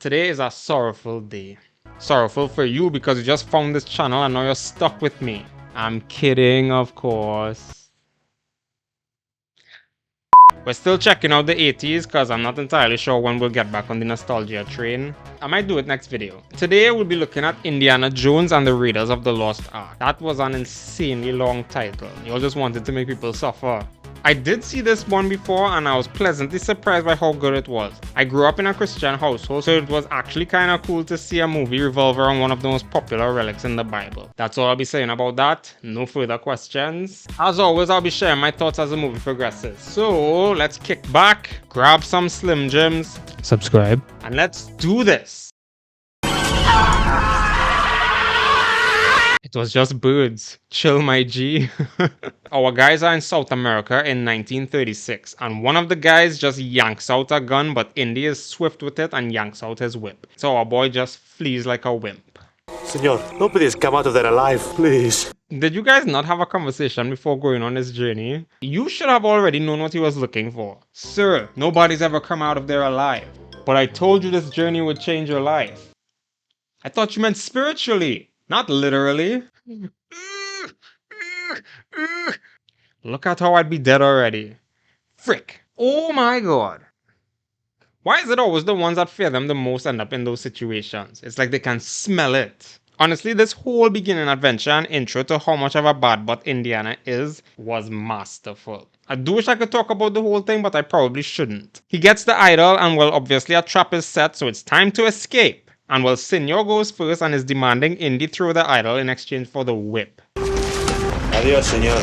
Today is a sorrowful day. Sorrowful for you because you just found this channel and now you're stuck with me. I'm kidding, of course. We're still checking out the 80s because I'm not entirely sure when we'll get back on the nostalgia train. I might do it next video. Today we'll be looking at Indiana Jones and the Raiders of the Lost Ark. That was an insanely long title. You all just wanted to make people suffer. I did see this one before and I was pleasantly surprised by how good it was. I grew up in a Christian household, so it was actually kinda cool to see a movie revolve around one of the most popular relics in the Bible. That's all I'll be saying about that. No further questions. As always, I'll be sharing my thoughts as the movie progresses. So let's kick back, grab some Slim Jims, subscribe, and let's do this. It was just birds. Chill, my G. Our guys are in South America in 1936, and one of the guys just yanks out a gun, but Indy is swift with it and yanks out his whip. So our boy just flees like a wimp. Senor, nobody's come out of there alive, please. Did you guys not have a conversation before going on this journey? You should have already known what he was looking for. Sir, nobody's ever come out of there alive. But I told you this journey would change your life. I thought you meant spiritually. Not literally. Look at how I'd be dead already. Frick. Oh my god. Why is it always the ones that fear them the most end up in those situations? It's like they can smell it. Honestly, this whole beginning adventure and intro to how much of a bad butt Indiana is was masterful. I do wish I could talk about the whole thing, but I probably shouldn't. He gets the idol and well, obviously a trap is set, so it's time to escape. And well, Senor goes first and is demanding Indy throw the idol in exchange for the whip. Adios, senor.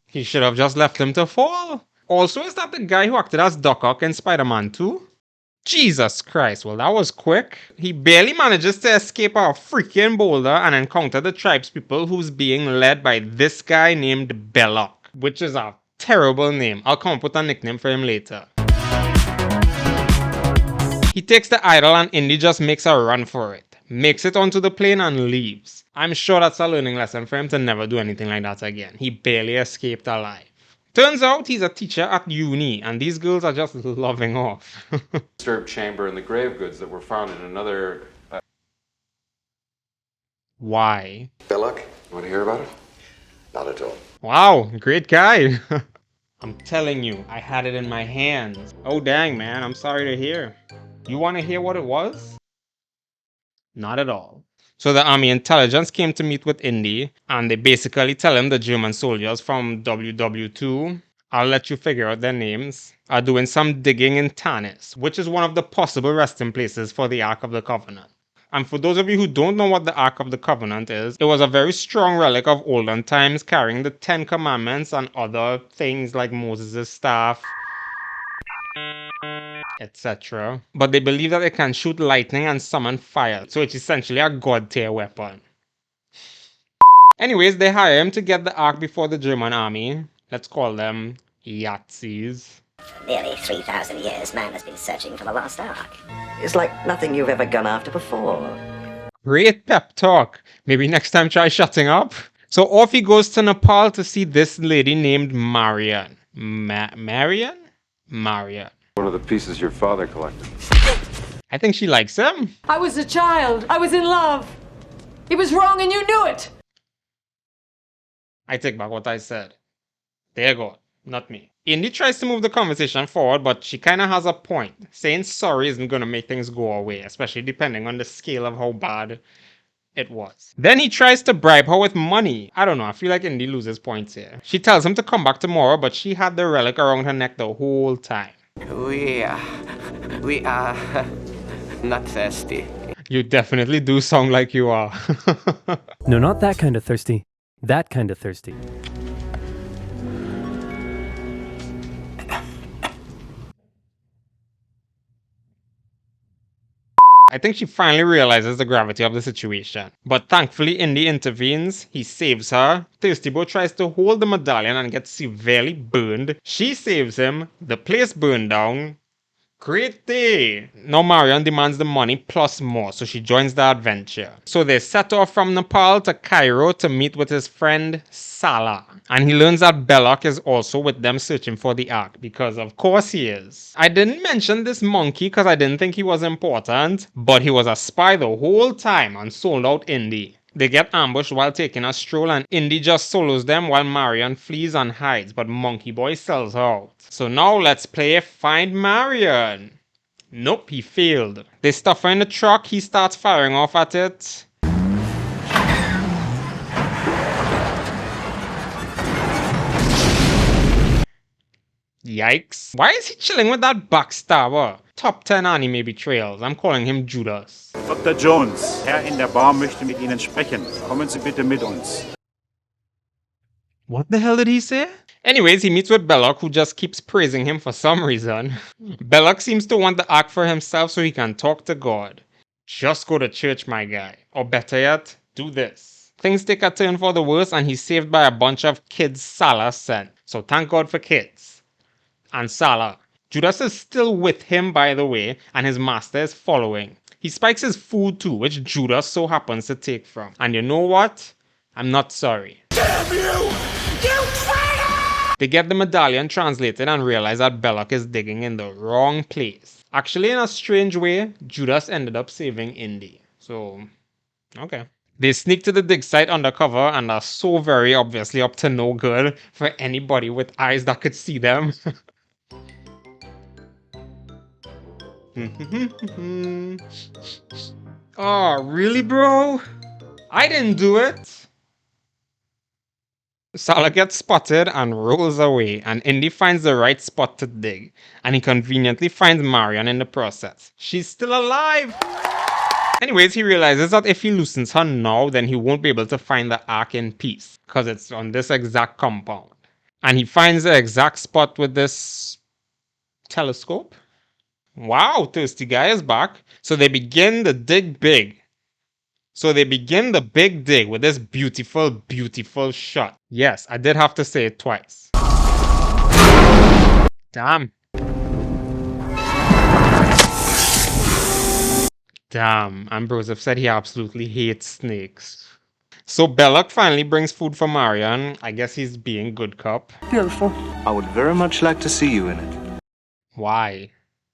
He should have just left him to fall. Also, is that the guy who acted as Doc Ock in Spider-Man 2? Jesus Christ, well that was quick. He barely manages to escape a freaking boulder and encounter the tribespeople who's being led by this guy named Belloc, which is a terrible name. I'll come up with a nickname for him later. He takes the idol and Indy just makes a run for it, makes it onto the plane and leaves. I'm sure that's a learning lesson for him to never do anything like that again. He barely escaped alive. Turns out he's a teacher at uni and these girls are just loving off. Disturbed chamber and the grave goods that were found in another... Why? Belloc, you want to hear about it? Not at all. Wow, great guy. I'm telling you, I had it in my hands. Oh dang man, I'm sorry to hear. You want to hear what it was? Not at all. So the army intelligence came to meet with Indy, and they basically tell him the German soldiers from WW2, I'll let you figure out their names, are doing some digging in Tanis, which is one of the possible resting places for the Ark of the Covenant. And for those of you who don't know what the Ark of the Covenant is, it was a very strong relic of olden times carrying the 10 Commandments and other things like Moses' staff, etc. But they believe that it can shoot lightning and summon fire, so it's essentially a god tier weapon. Anyways, they hire him to get the Ark before the German army. Let's call them Yahtzees. For nearly 3,000 years, man has been searching for the Lost Ark. It's like nothing you've ever gone after before. Great pep talk. Maybe next time try shutting up. So off he goes to Nepal to see this lady named Marian. Marian? Marian. One of the pieces your father collected. I think she likes him. I was a child. I was in love. It was wrong and you knew it. I take back what I said. There you go. Not me. Indy tries to move the conversation forward, but she kind of has a point. Saying sorry isn't going to make things go away, especially depending on the scale of how bad it was. Then he tries to bribe her with money. I don't know, I feel like Indy loses points here. She tells him to come back tomorrow, but she had the relic around her neck the whole time. We are not thirsty. You definitely do sound like you are. No, not that kind of thirsty. That kind of thirsty. I think she finally realizes the gravity of the situation. But thankfully Indy intervenes, he saves her. Thirsty Boy tries to hold the medallion and gets severely burned. She saves him, the place burned down, Great day! Now Marian demands the money plus more, so she joins the adventure. So they set off from Nepal to Cairo to meet with his friend Salah. And he learns that Belloc is also with them searching for the Ark, because of course he is. I didn't mention this monkey because I didn't think he was important, but he was a spy the whole time and sold out Indy. They get ambushed while taking a stroll and Indy just solos them while Marian flees and hides, but Monkey Boy sells her out. So now let's play Find Marian. Nope, he failed. They stuff her in the truck, he starts firing off at it. Yikes. Why is he chilling with that backstabber? Top 10 anime betrayals. I'm calling him Judas. Dr. Jones, Herr in der Bar möchte mit Ihnen sprechen. Kommen Sie bitte mit uns. What the hell did he say? Anyways, he meets with Belloc, who just keeps praising him for some reason. Belloc seems to want the Ark for himself so he can talk to God. Just go to church, my guy. Or better yet, do this. Things take a turn for the worse and he's saved by a bunch of kids Salah sent. So thank God for kids. And Salah. Judas is still with him, by the way, and his master is following. He spikes his food too, which Judas so happens to take from. And you know what? I'm not sorry. Damn you! You traitor! They get the medallion translated and realize that Belloc is digging in the wrong place. Actually, in a strange way, Judas ended up saving Indy. So, okay. They sneak to the dig site undercover and are so very obviously up to no good for anybody with eyes that could see them. Oh, really, bro? I didn't do it. Salah gets spotted and rolls away, and Indy finds the right spot to dig, and he conveniently finds Marian in the process. She's still alive! Anyways, he realizes that if he loosens her now, then he won't be able to find the Ark in peace, because it's on this exact compound. And he finds the exact spot with this telescope. Wow, Thirsty Guy is back. So they begin the dig big. So they begin the big dig with this beautiful, beautiful shot. Yes, I did have to say it twice. Damn. Damn, Ambroseph said he absolutely hates snakes. So Belloc finally brings food for Marian. I guess he's being good cop. Beautiful. I would very much like to see you in it. Why?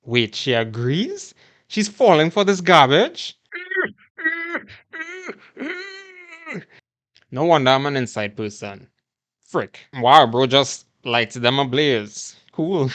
Wait, she agrees? She's falling for this garbage? No wonder I'm an inside person. Frick. Wow, bro just lights them ablaze. Cool.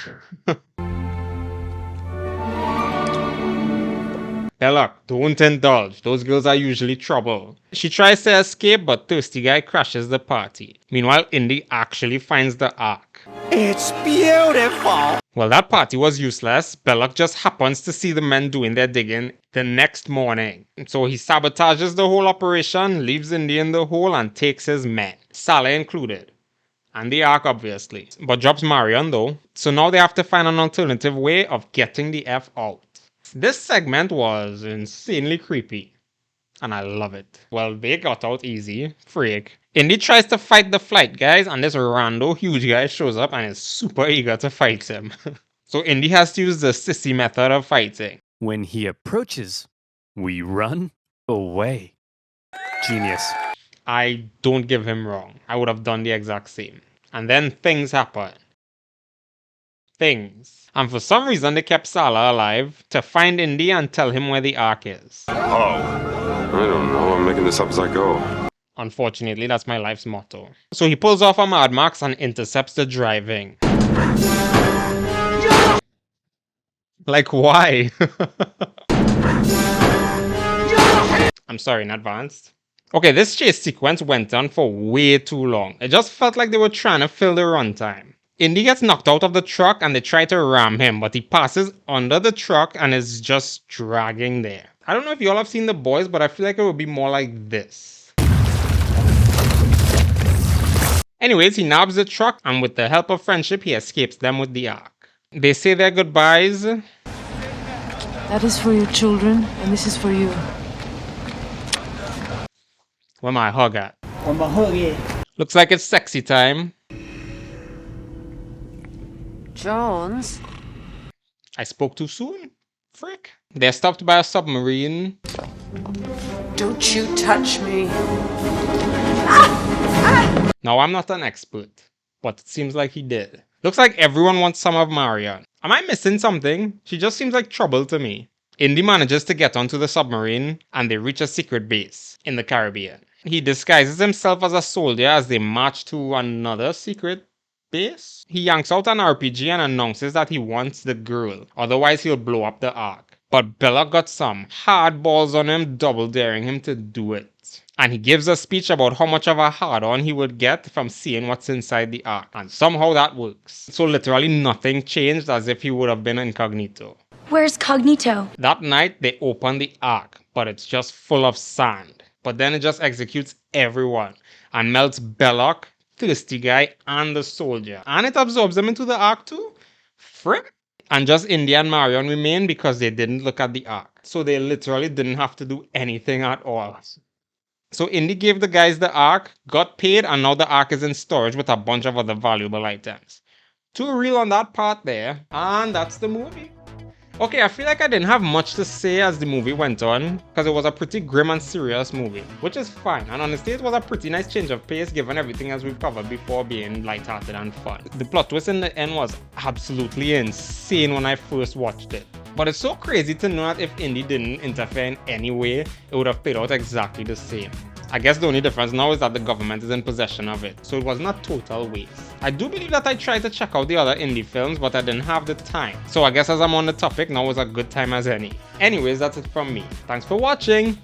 Belloc, don't indulge. Those girls are usually trouble. She tries to escape, but Thirsty Guy crashes the party. Meanwhile, Indy actually finds the Ark. It's beautiful! Well, that party was useless. Belloc just happens to see the men doing their digging the next morning. So he sabotages the whole operation, leaves Indy in the hole, and takes his men. Salah included. And the Ark, obviously. But drops Marian, though. So now they have to find an alternative way of getting the F out. This segment was insanely creepy. And I love it. Well, they got out easy. Freak. Indy tries to fight the flight guys, and this rando huge guy shows up and is super eager to fight him. So Indy has to use the sissy method of fighting. When he approaches, we run away. Genius. I don't give him wrong. I would have done the exact same. And then things happen. Things. And for some reason they kept Salah alive to find Indy and tell him where the Ark is. Oh, I don't know. I'm making this up as I go. Unfortunately, that's my life's motto. So he pulls off a Mad Max and intercepts the driving. Like, why? I'm sorry in advance. Okay, this chase sequence went on for way too long. It just felt like they were trying to fill the runtime. Indy gets knocked out of the truck and they try to ram him, but he passes under the truck and is just dragging there. I don't know if y'all have seen The Boys, but I feel like it would be more like this. Anyways, he nabs the truck and with the help of friendship, he escapes them with the Ark. They say their goodbyes. That is for your children, and this is for you. Where my hug at? Looks like it's sexy time. Jones? I spoke too soon? Frick. They're stopped by a submarine. Don't you touch me. Now, I'm not an expert, but it seems like he did. Looks like everyone wants some of Marian. Am I missing something? She just seems like trouble to me. Indy manages to get onto the submarine and they reach a secret base in the Caribbean. He disguises himself as a soldier as they march to another secret base. He yanks out an RPG and announces that he wants the girl, otherwise he'll blow up the Ark. But Bella got some hard balls on him, double daring him to do it. And he gives a speech about how much of a hard-on he would get from seeing what's inside the Ark. And somehow that works. So literally nothing changed, as if he would have been incognito. Where's Cognito? That night they open the Ark, but it's just full of sand. But then it just executes everyone and melts Belloc, Thirsty Guy, and the soldier. And it absorbs them into the Ark too? Frick! And just Indy and Marian remain because they didn't look at the Ark. So they literally didn't have to do anything at all. So Indy gave the guys the Ark, got paid, and now the Ark is in storage with a bunch of other valuable items. Too real on that part there. And that's the movie. Okay, I feel like I didn't have much to say as the movie went on, because it was a pretty grim and serious movie, which is fine, and honestly it was a pretty nice change of pace given everything else we've covered before being lighthearted and fun. The plot twist in the end was absolutely insane when I first watched it. But it's so crazy to know that if Indy didn't interfere in any way, it would have played out exactly the same. I guess the only difference now is that the government is in possession of it, so it was not total waste. I do believe that I tried to check out the other indie films, but I didn't have the time. So I guess as I'm on the topic, now is a good time as any. Anyways, that's it from me. Thanks for watching!